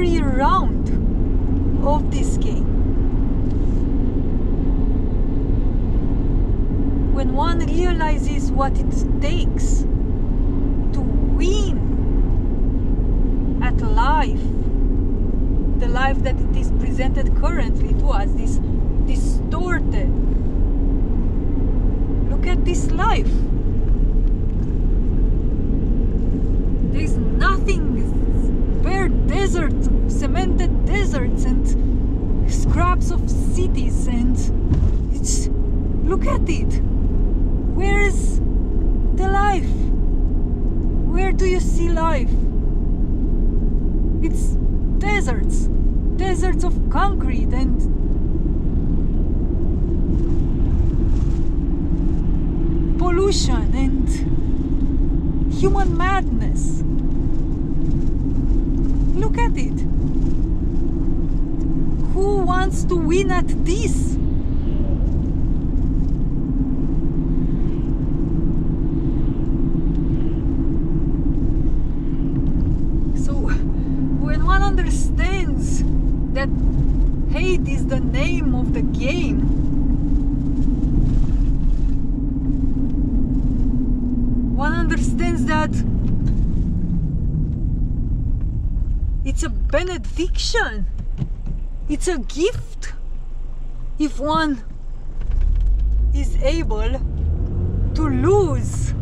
every round of this game. When one realizes what it takes to win at life, the life that it is presented currently to us, this distorted. Look at this life. There is nothing, bare deserts, cemented deserts and scraps of cities, and it's, look at it. Where is the life? Where do you see life? It's deserts of concrete and pollution and human madness. Look at it. Who wants to win at this? Understands that hate is the name of the game, one understands that it's a benediction, it's a gift if one is able to lose.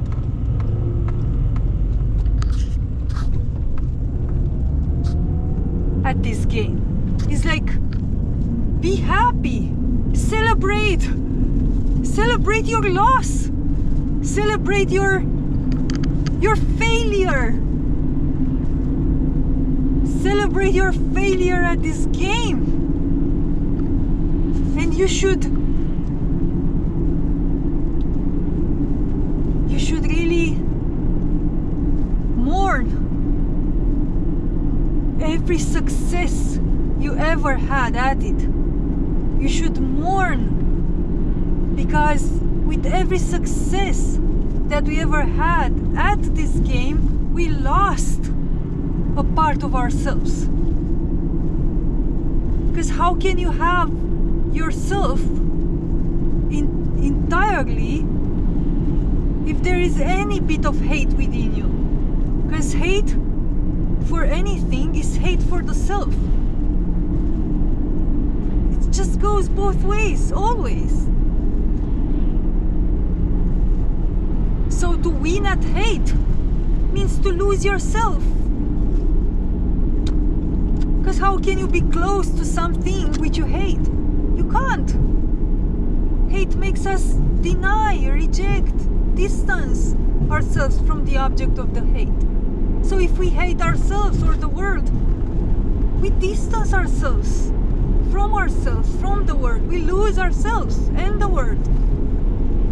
At this game, it's like, be happy, celebrate your loss, celebrate your failure, celebrate your failure at this game, and you should really mourn every success you ever had at it. You should mourn, because with every success that we ever had at this game, we lost a part of ourselves. Because how can you have yourself entirely if there is any bit of hate within you? Because hate for anything is hate for the self. It just goes both ways, always. So to win at hate means to lose yourself. Because how can you be close to something which you hate? You can't. Hate makes us deny, reject, distance ourselves from the object of the hate. So if we hate ourselves or the world, we distance ourselves, from the world. We lose ourselves and the world,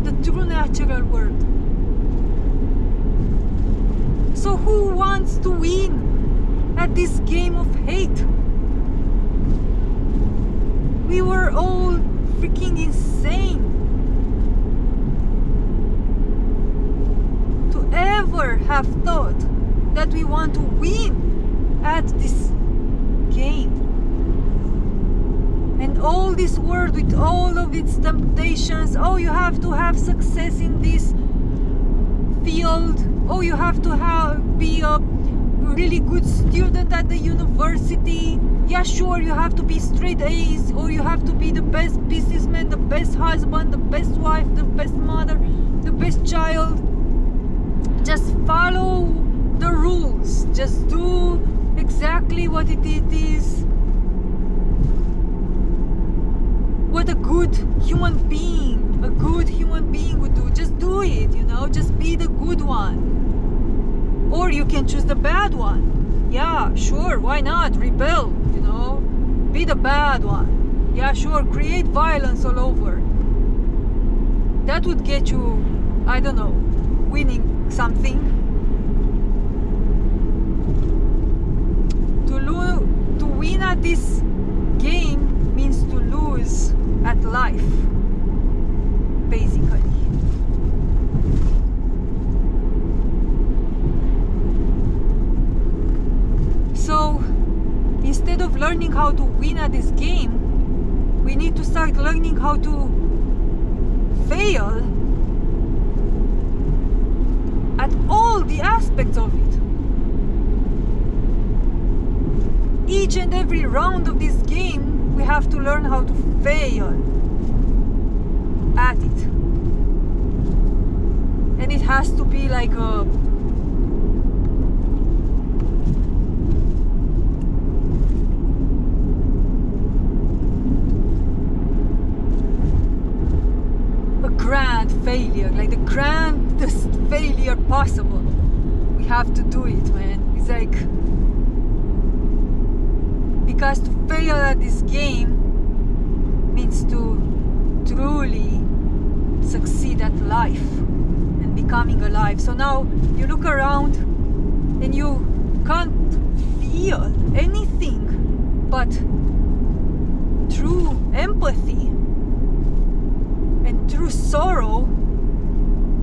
the true natural world. So who wants to win at this game of hate? We were all freaking insane to ever have thought that we want to win at this game. And all this world with all of its temptations, oh, you have to have success in this field, oh, you have to be a really good student at the university, yeah, sure, you have to be straight A's, or you have to be the best businessman, the best husband, the best wife, the best mother, the best child. Just follow the rules, just do exactly what it is, what a good human being would do. Just do it, just be the good one. Or you can choose the bad one. Yeah, sure, why not? Rebel, be the bad one. Yeah, sure, create violence all over. That would get you, I don't know, winning something. To win at this game means to lose at life, basically. So learning how to win at this game, we need to start learning how to fail at all the aspects of it. Each and every round of this game, we have to learn how to fail at it. And it has to be like a grand failure, like the grandest failure possible. We have to do it, man. It's like, because to fail at this game means to truly succeed at life and becoming alive. So now you look around and you can't feel anything but true empathy and true sorrow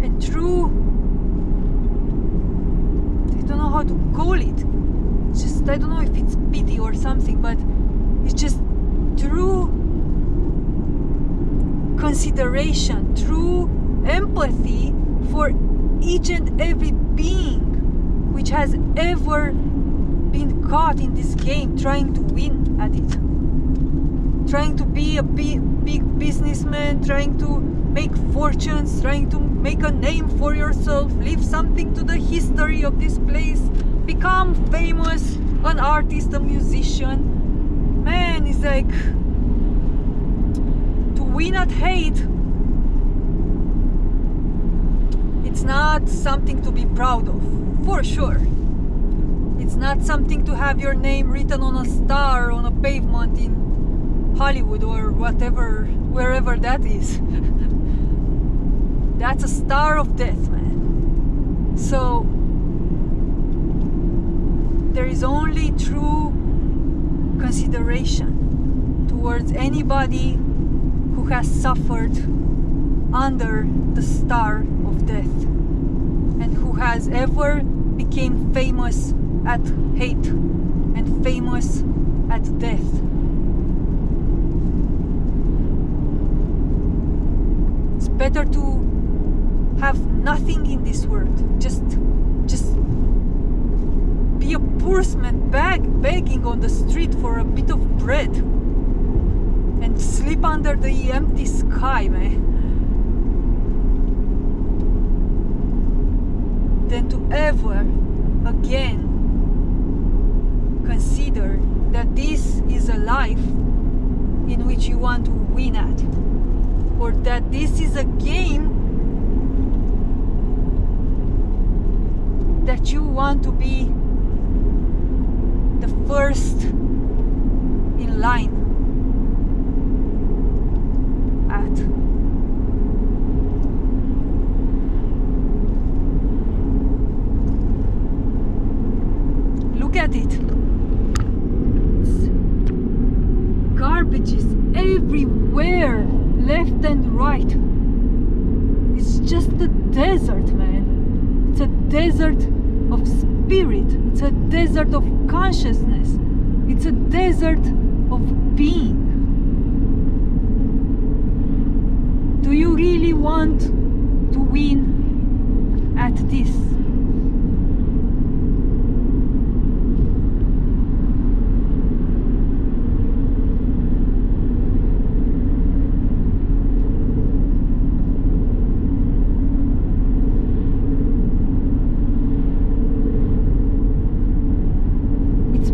and true, I don't know how to call it, just, I don't know if it's pity or something, but it's just true consideration, true empathy for each and every being which has ever been caught in this game, trying to win at it, trying to be a big businessman, trying to make fortunes, trying to make a name for yourself, leave something to the history of this place, become famous, an artist, a musician. Man, it's like, to win at hate, it's not something to be proud of, for sure. It's not something to have your name written on a star on a pavement in Hollywood or whatever, wherever that is. That's a star of death, man. So there is only true consideration towards anybody who has suffered under the star of death and who has ever became famous at hate and famous at death. It's better to have nothing in this world, just be a postman begging on the street for a bit of bread and sleep under the empty sky, man, than to ever again consider that this is a life in which you want to win at, or that this is a game that you want to be the first in line at. Look at it. It's garbage is everywhere, left and right. It's just a desert, man. It's a desert of spirit. It's a desert of consciousness. It's a desert of being. Do you really want to win at this?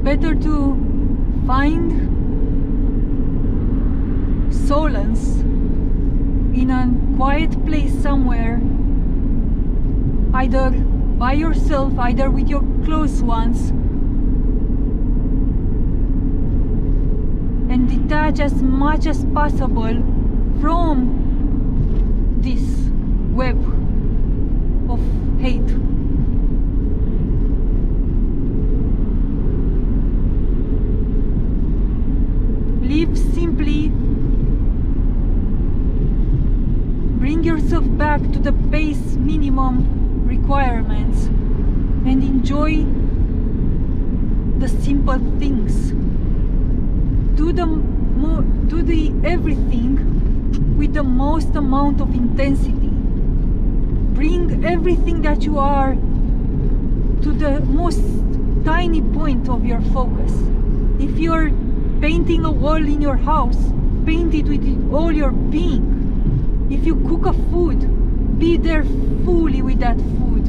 Better to find solace in a quiet place somewhere, either by yourself, either with your close ones, and detach as much as possible from this web of hate. Live simply, bring yourself back to the base minimum requirements and enjoy the simple things. do the everything with the most amount of intensity. Bring everything that you are to the most tiny point of your focus. If you're painting a wall in your house, paint it with all your being. If you cook a food, be there fully with that food.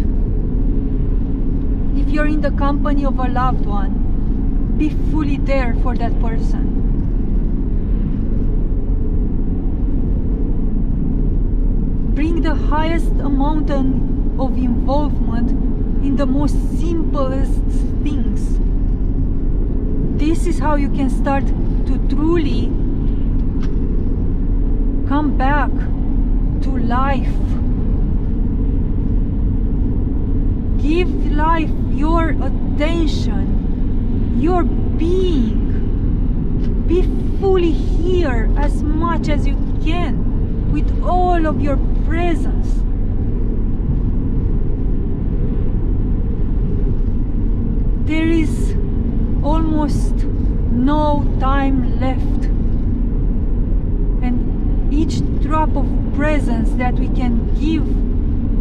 If you're in the company of a loved one, be fully there for that person. Bring the highest amount of involvement in the most simplest things. This is how you can start to truly come back to life. Give life your attention, your being. Be fully here as much as you can with all of your presence. There is almost no time left, and each drop of presence that we can give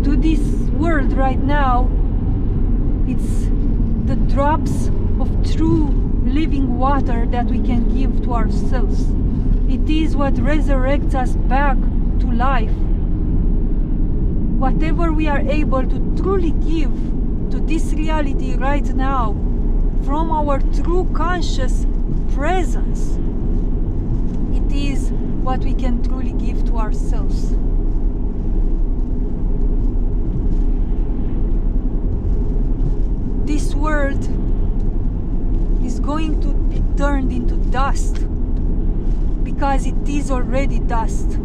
to this world right now, it's the drops of true living water that we can give to ourselves. It is what resurrects us back to life. Whatever we are able to truly give to this reality right now from our true conscious presence, it is what we can truly give to ourselves. This world is going to be turned into dust because it is already dust.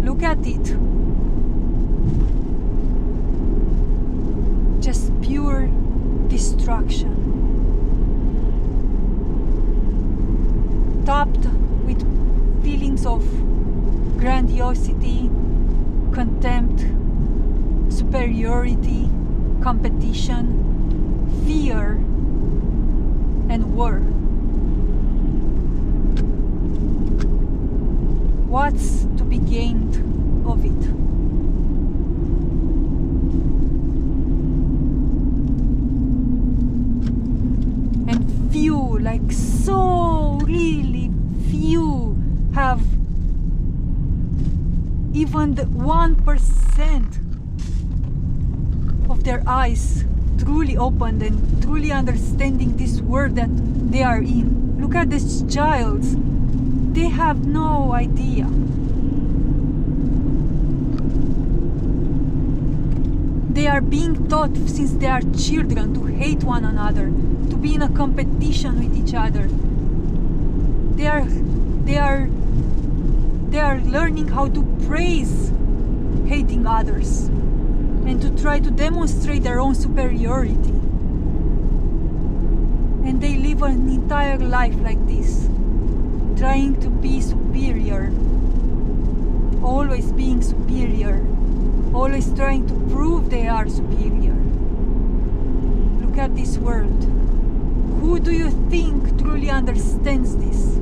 Look at it. Just pure destruction. Topped with feelings of grandiosity, contempt, superiority, competition, fear, and war. What's to be gained of it? And few, like so really few, have even the 1% of their eyes truly opened and truly understanding this world that they are in. Look at these child. They have no idea. They are being taught since they are children to hate one another, to be in a competition with each other. They are learning how to praise hating others and to try to demonstrate their own superiority. And they live an entire life like this, trying to be superior, always being superior, always trying to prove they are superior. Look at this world. Who do you think truly understands this?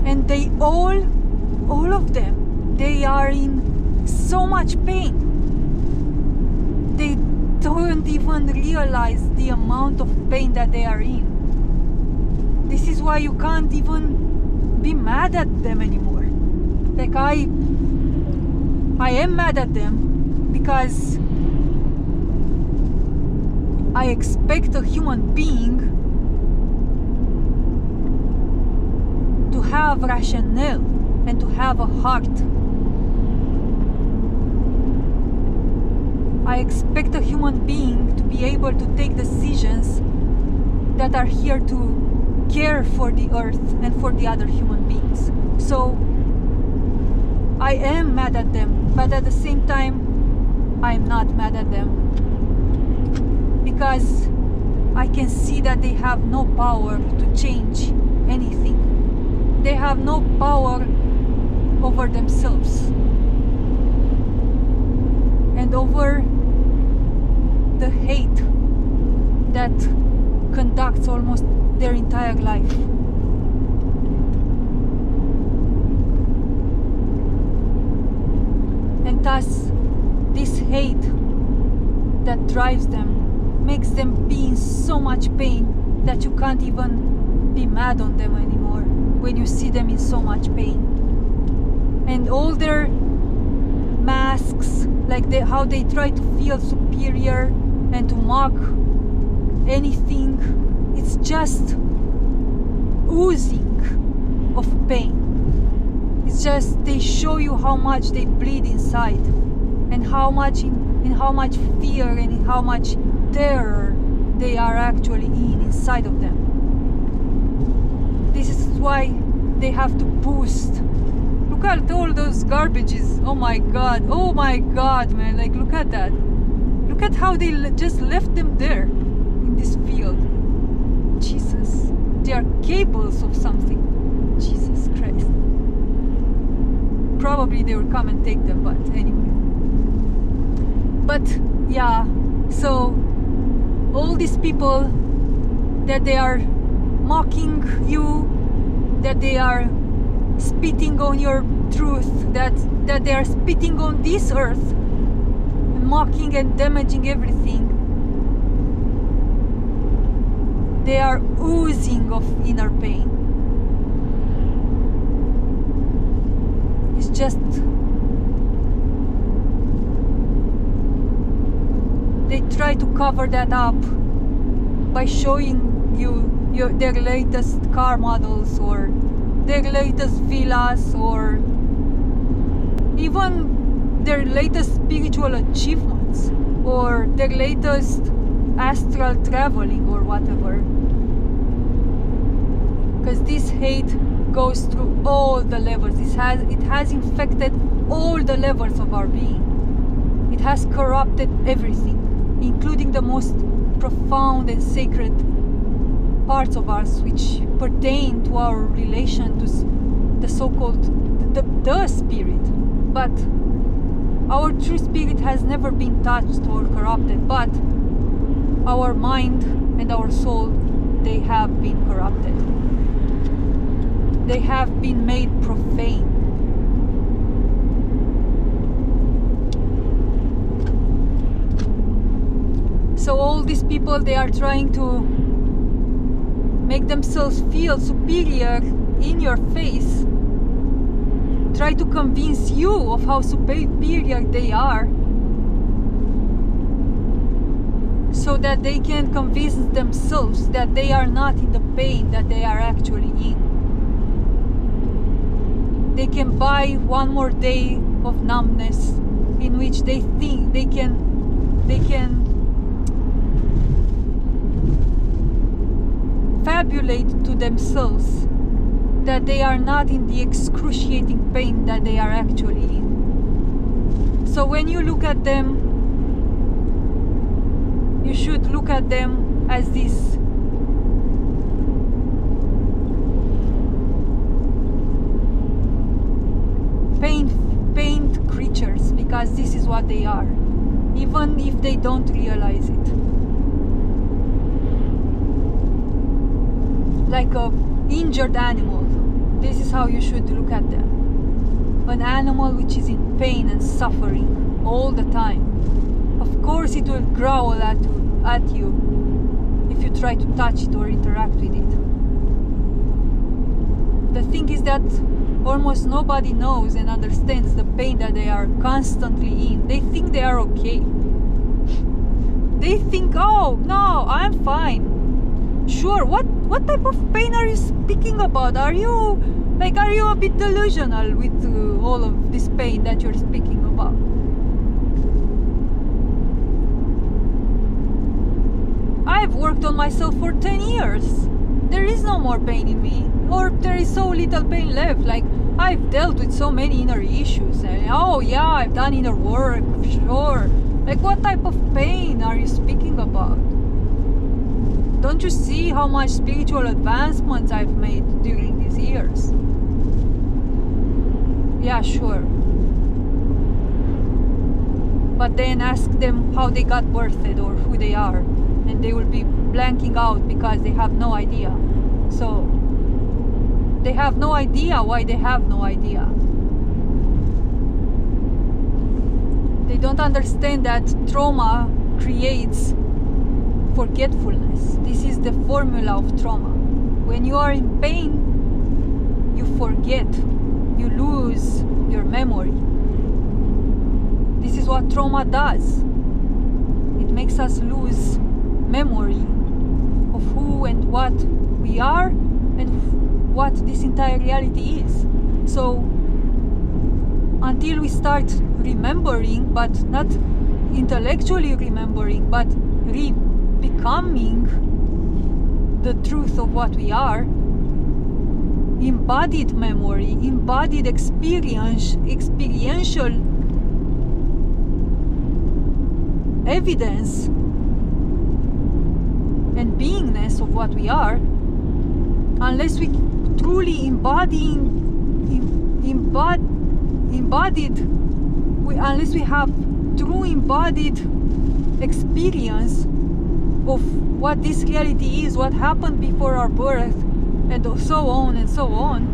And they all of them, they are in so much pain. They don't even realize the amount of pain that they are in. This is why you can't even be mad at them anymore. Like I am mad at them because I expect a human being to have rationale and to have a heart. I expect a human being to be able to take decisions that are here to care for the earth and for the other human beings. So I am mad at them, but at the same time I'm not mad at them, because I can see that they have no power to change anything. They have no power over themselves. and over the hate that conducts almost their entire life. And thus, this hate that drives them makes them be in so much pain that you can't even be mad on them anymore when you see them in so much pain. And all their masks, like how they try to feel superior and to mock anything, it's just oozing of pain. It's just they show you how much they bleed inside, and how much in how much fear and in how much terror they are actually inside of them. This is why they have to boost. Look at all those garbages. Oh my god, man, like look at that. Look at how they just left them there in this field. Jesus, they are cables of something. Jesus Christ. Probably they will come and take them, but anyway. But yeah, so all these people that they are mocking you, that they are spitting on your truth, that they are spitting on this earth, mocking and damaging everything, they are oozing of inner pain. It's just they try to cover that up by showing you their latest car models or their latest villas or even their latest spiritual achievements or their latest astral traveling or whatever. Because this hate goes through all the levels. It has infected all the levels of our being. It has corrupted everything, including the most profound and sacred parts of us, which pertain to our relation to the so-called the spirit. But our true spirit has never been touched or corrupted, but our mind and our soul, they have been corrupted. They have been made profane. So all these people, they are trying to make themselves feel superior in your face, try to convince you of how superior they are, so that they can convince themselves that they are not in the pain that they are actually in. They can buy one more day of numbness in which they think they can fabulate to themselves that they are not in the excruciating pain that they are actually in. So when you look at them, you should look at them as these pained creatures, because this is what they are, even if they don't realize it. Like a injured animal. This is how you should look at them. An animal which is in pain and suffering all the time. Of course it will growl at you if you try to touch it or interact with it. The thing is that almost nobody knows and understands the pain that they are constantly in. They think they are okay. They think, oh no, I'm fine. Sure, what type of pain are you speaking about? Are you a bit delusional with all of this pain that you're speaking about? I've worked on myself for 10 years. There is no more pain in me, or there is so little pain left. Like, I've dealt with so many inner issues, and oh yeah, I've done inner work, sure. Like, what type of pain are you speaking about? Don't you see how much spiritual advancements I've made during these years? Yeah, sure. but then ask them how they got birthed or who they are, and they will be blanking out because they have no idea. So they have no idea why they have no idea. They don't understand that trauma creates forgetfulness. This is the formula of trauma. When you are in pain, you forget, you lose your memory. This is what trauma does. It makes us lose memory of who and what we are and what this entire reality is. So until we start remembering, but not intellectually remembering, but becoming the truth of what we are, embodied memory, embodied experiential evidence and beingness of what we are, unless we truly unless we have true embodied experience of what this reality is, what happened before our birth, and so on and so on,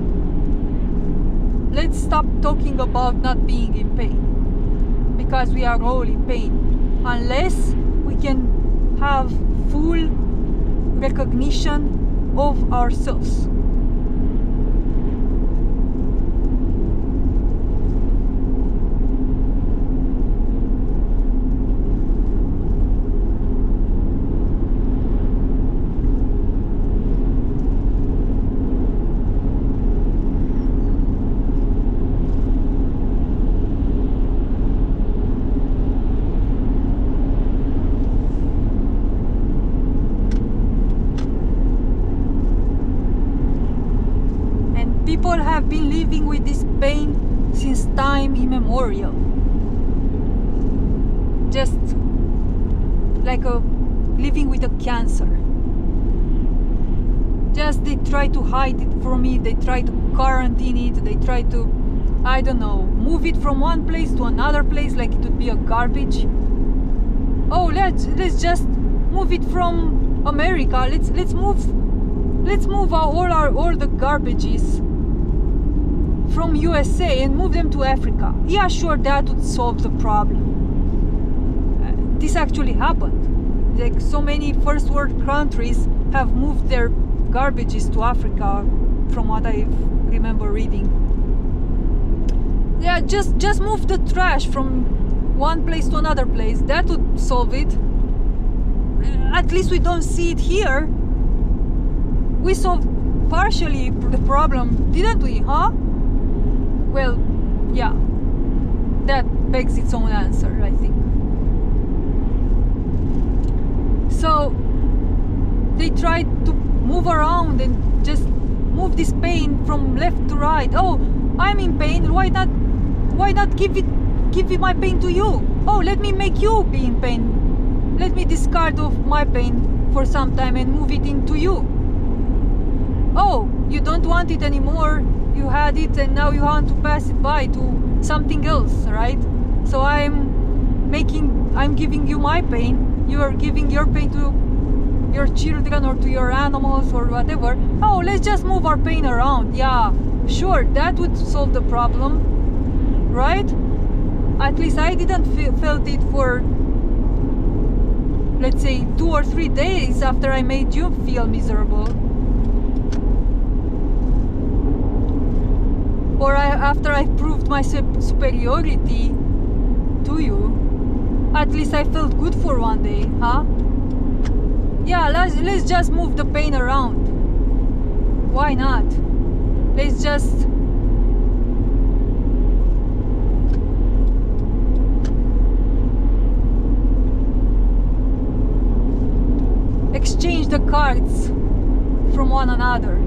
let's stop talking about not being in pain, because we are all in pain, unless we can have full recognition of ourselves. People have been living with this pain since time immemorial. Just like living with a cancer. Just they try to hide it from it, they try to quarantine it, they try to, I don't know, move it from one place to another place like it would be a garbage. Oh, let's just move it from America. Let's move all the garbages from USA and move them to Africa. Yeah, sure, that would solve the problem. This actually happened. Like so many first world countries have moved their garbages to Africa, from what I remember reading. Yeah, just move the trash from one place to another place. That would solve it. At least we don't see it here. We solved partially the problem, didn't we, huh? Well, yeah, that begs its own answer, I think. So they tried to move around and just move this pain from left to right. Oh, I'm in pain. Why not give my pain to you? Oh, let me make you be in pain. Let me discard of my pain for some time and move it into you. Oh, you don't want it anymore. You had it and now you want to pass it by to something else, right? So I'm giving you my pain. You are giving your pain to your children or to your animals or whatever. Oh, let's just move our pain around. Yeah, sure, that would solve the problem, right? At least I didn't felt it for, let's say, 2 or 3 days after I made you feel miserable. Or after I proved my superiority to you. At least I felt good for one day, huh? Yeah, let's just move the pain around. Why not? Let's just exchange the cards from one another.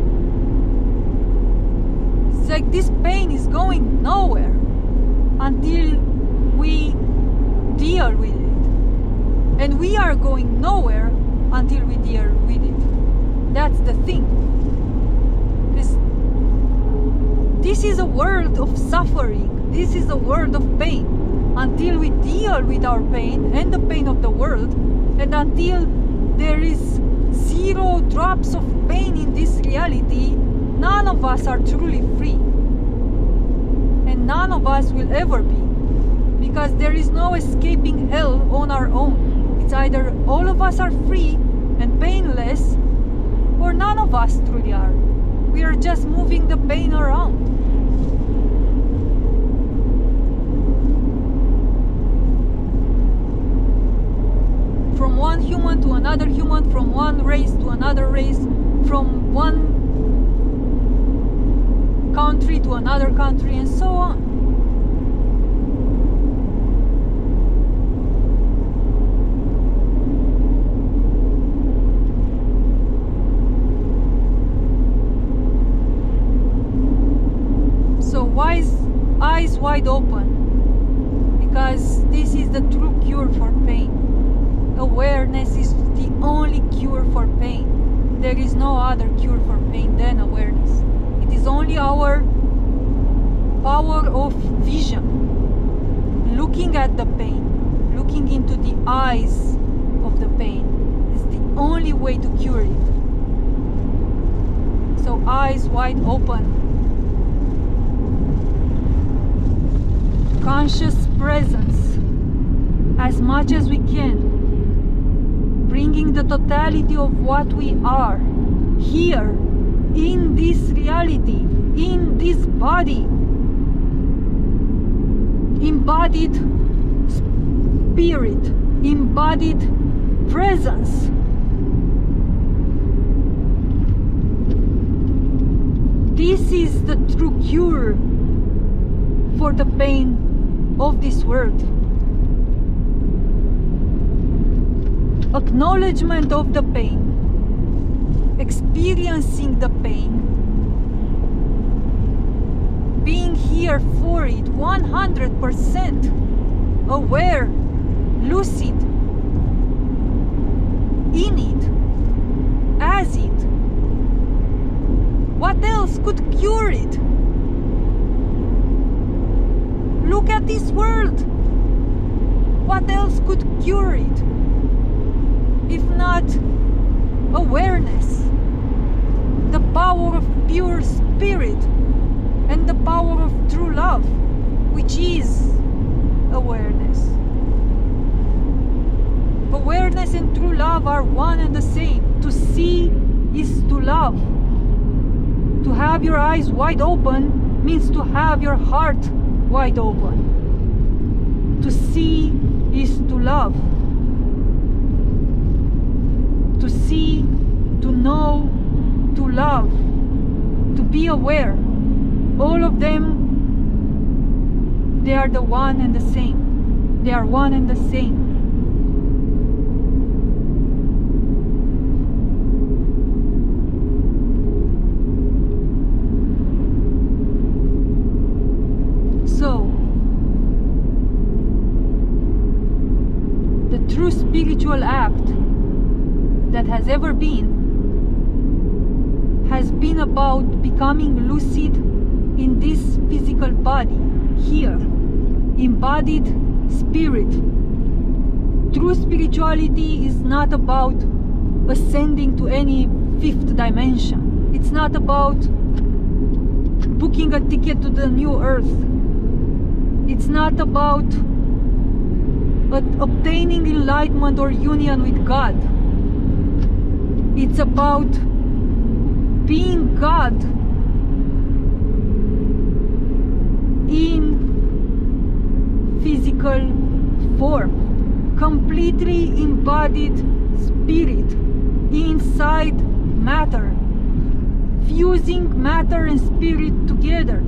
It's like this pain is going nowhere until we deal with it. And we are going nowhere until we deal with it. That's the thing. This is a world of suffering. This is a world of pain. until we deal with our pain and the pain of the world, and until there is 0 drops of pain in this reality, none of us are truly free. And none of us will ever be. Because there is no escaping hell on our own. It's either all of us are free and painless, or none of us truly are. We are just moving the pain around. From one human to another human, from one race to another race, from one country to another country, and so on. So eyes wide open, because this is the true cure for pain. Awareness is the only cure for pain. There is no other cure for pain than awareness. It is only our power of vision, looking at the pain, looking into the eyes of the pain, is the only way to cure it. So eyes wide open. Conscious presence as much as we can, bringing the totality of what we are here in this reality, in this body, embodied spirit, embodied presence. This is the true cure for the pain of this world. Acknowledgement of the pain, experiencing the pain, being here for it 100%, aware, lucid, in it, as it. What else could cure it? Look at this world. What else could cure it if not awareness? The power of pure spirit and the power of true love, which is awareness. Awareness and true love are one and the same. To see is to love. To have your eyes wide open means to have your heart wide open. To see is to love. To see, to know, to love, to be aware. All of them, they are the one and the same. They are one and the same. So, the true spiritual act that has ever been has been about becoming lucid in this physical body, here, embodied spirit. True spirituality is not about ascending to any 5th dimension. It's not about booking a ticket to the new earth. It's not about obtaining enlightenment or union with God. It's about being God in physical form, completely embodied spirit inside matter, fusing matter and spirit together.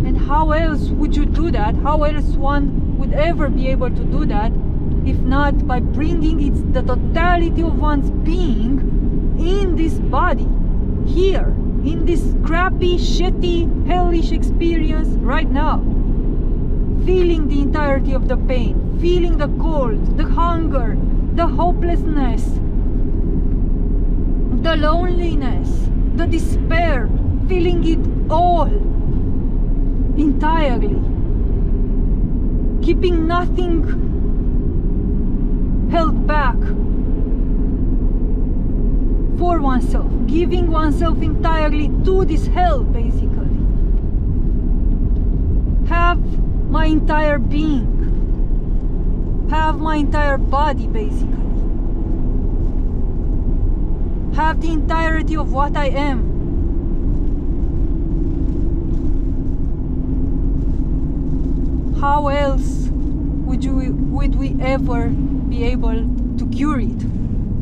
And how else would you do that? How else one would ever be able to do that if not by bringing the totality of one's being in this body, here, in this crappy, shitty, hellish experience right now, feeling the entirety of the pain, feeling the cold, the hunger, the hopelessness, the loneliness, the despair, feeling it all entirely, keeping nothing held back for oneself, giving oneself entirely to this hell, basically. Have my entire being, have my entire body, basically. Have the entirety of what I am. How else would we ever be able to cure it,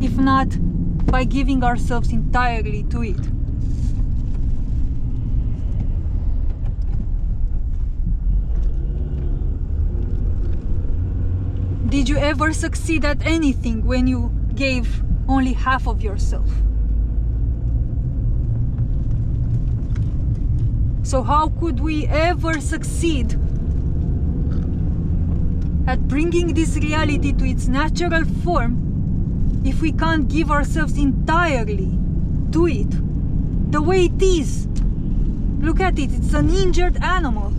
if not by giving ourselves entirely to it? Did you ever succeed at anything when you gave only half of yourself? So how could we ever succeed at bringing this reality to its natural form if we can't give ourselves entirely to it the way it is? Look at it, it's an injured animal.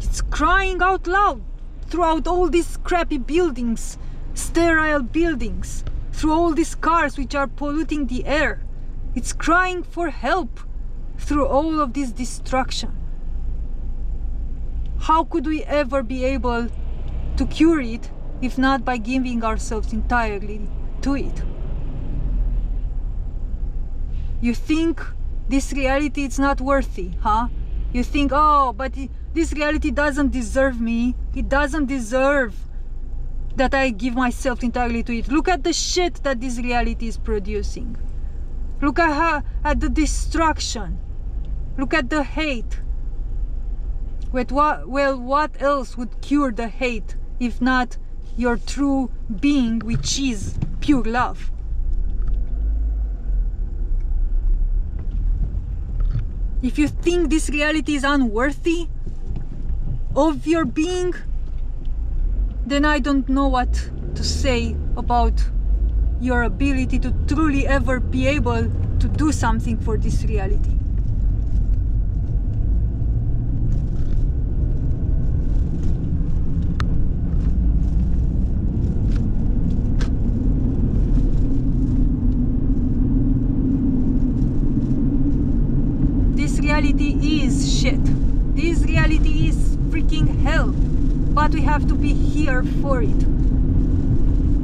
It's crying out loud throughout all these crappy buildings, sterile buildings, through all these cars which are polluting the air. It's crying for help through all of this destruction. How could we ever be able to cure it if not by giving ourselves entirely to it? You think this reality is not worthy, huh? You think, oh, but this reality doesn't deserve me. It doesn't deserve that I give myself entirely to it. Look at the shit that this reality is producing. Look at the destruction. Look at the hate. What else would cure the hate if not your true being, which is pure love? If you think this reality is unworthy of your being, then I don't know what to say about your ability to truly ever be able to do something for this reality. This reality is shit. This reality is freaking hell. But we have to be here for it.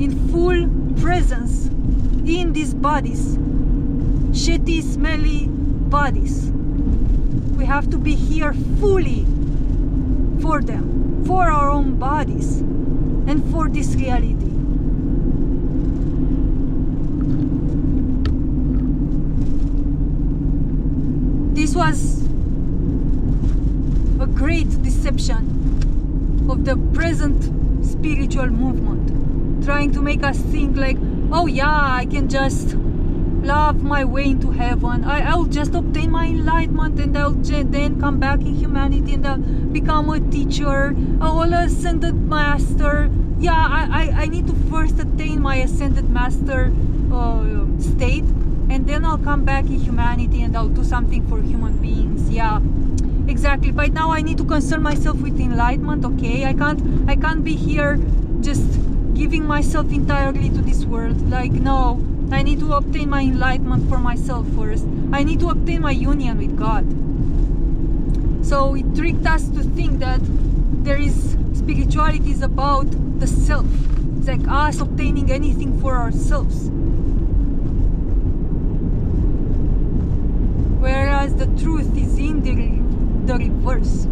In full presence in these bodies, shitty, smelly bodies. We have to be here fully for them, for our own bodies, and for this reality. This was a great deception of the present spiritual movement, trying to make us think like, oh yeah, I can just love my way into heaven. I'll just obtain my enlightenment and I'll then come back in humanity and I'll become a teacher, I'll ascended master. Yeah, I need to first attain my ascended master state, and then I'll come back in humanity and I'll do something for human beings. Yeah, exactly. But now I need to concern myself with enlightenment. Okay, I can't be here just giving myself entirely to this world. Like, no, I need to obtain my enlightenment for myself first. I need to obtain my union with God. So it tricked us to think that spirituality is about the self. It's like us obtaining anything for ourselves. Whereas the truth is in the reverse.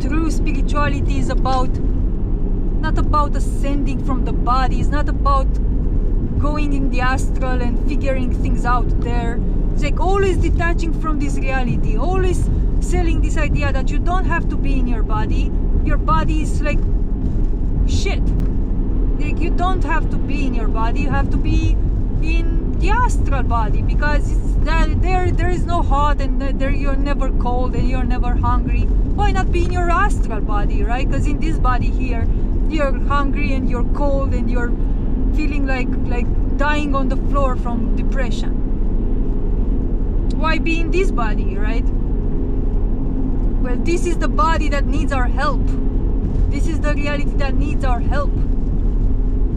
True spirituality is not about ascending from the body. It's not about going in the astral and figuring things out there. It's like always detaching from this reality, always selling this idea that you don't have to be in your body. Your body is like shit. Like, you don't have to be in your body. You have to be in the astral body, because there is no hot, and there you're never cold and you're never hungry. Why not be in your astral body, right? Because in this body here, you're hungry and you're cold and you're feeling like dying on the floor from depression. Why be in this body, right? Well, this is the body that needs our help. This is the reality that needs our help.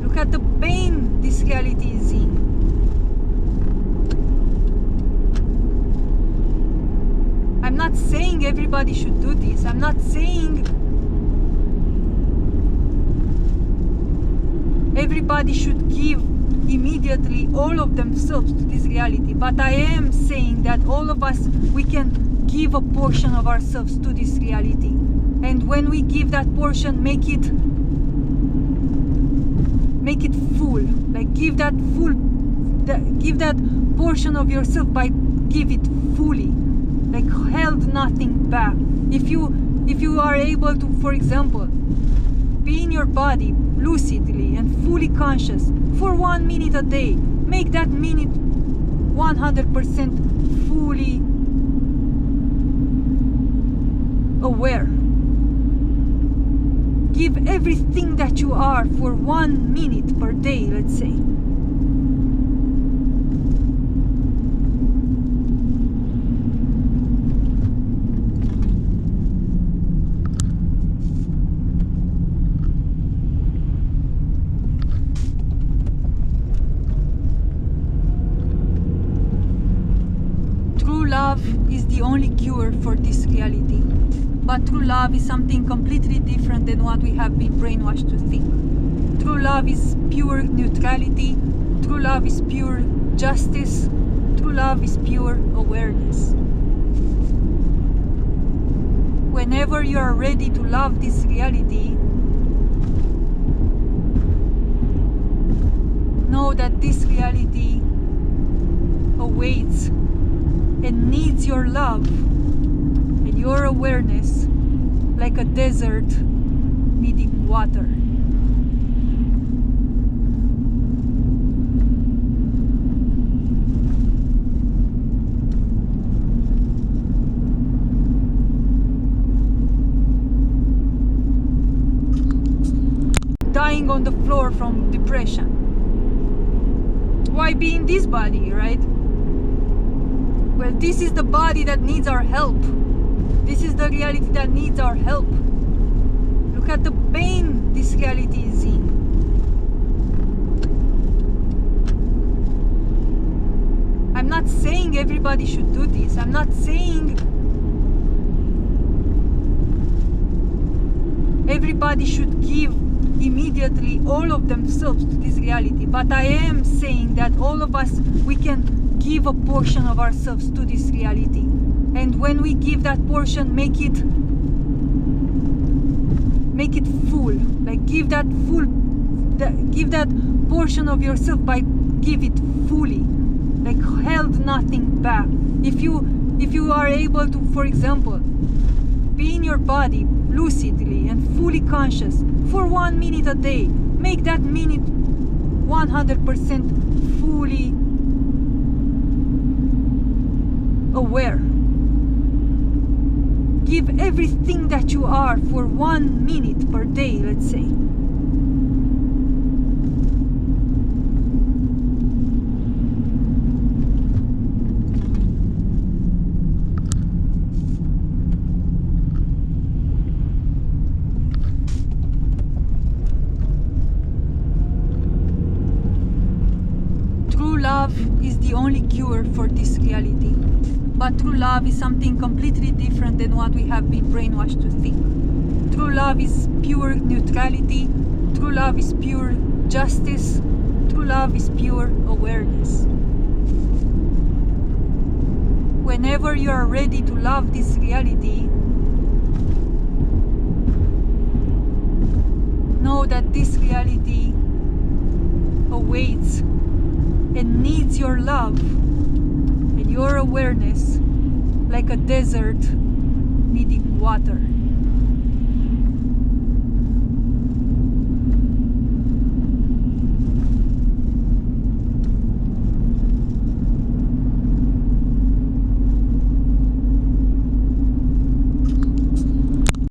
Look at the pain this reality is in. I'm not saying everybody should do this. I'm not saying everybody should give immediately all of themselves to this reality. But I am saying that all of us, we can give a portion of ourselves to this reality. And when we give that portion, make it full. Like give that portion of yourself, by give it fully. Like held nothing back. If you are able to, for example, be in your body lucidly and fully conscious for 1 minute a day, make that minute 100% fully aware. Give everything that you are for 1 minute per day, let's say. Love is the only cure for this reality. But true love is something completely different than what we have been brainwashed to think. True love is pure neutrality. True love is pure justice. True love is pure awareness. Whenever you are ready to love this reality, know that this reality awaits and needs your love and your awareness like a desert needing water. Dying on the floor from depression. Why be in this body, right? Well, this is the body that needs our help. This is the reality that needs our help. Look at the pain this reality is in. I'm not saying everybody should do this. I'm not saying everybody should give immediately all of themselves to this reality. But I am saying that all of us, we can give a portion of ourselves to this reality. And when we give that portion, make it full. Like give that portion of yourself, by give it fully. Like held nothing back. If you are able to, for example, be in your body lucidly and fully conscious for 1 minute a day, make that minute 100% fully aware. Give everything that you are for 1 minute per day, let's say. True love is the only cure for this reality. But true love is something completely different than what we have been brainwashed to think. True love is pure neutrality. True love is pure justice. True love is pure awareness. Whenever you are ready to love this reality, know that this reality awaits and needs your love and your awareness like a desert needing water.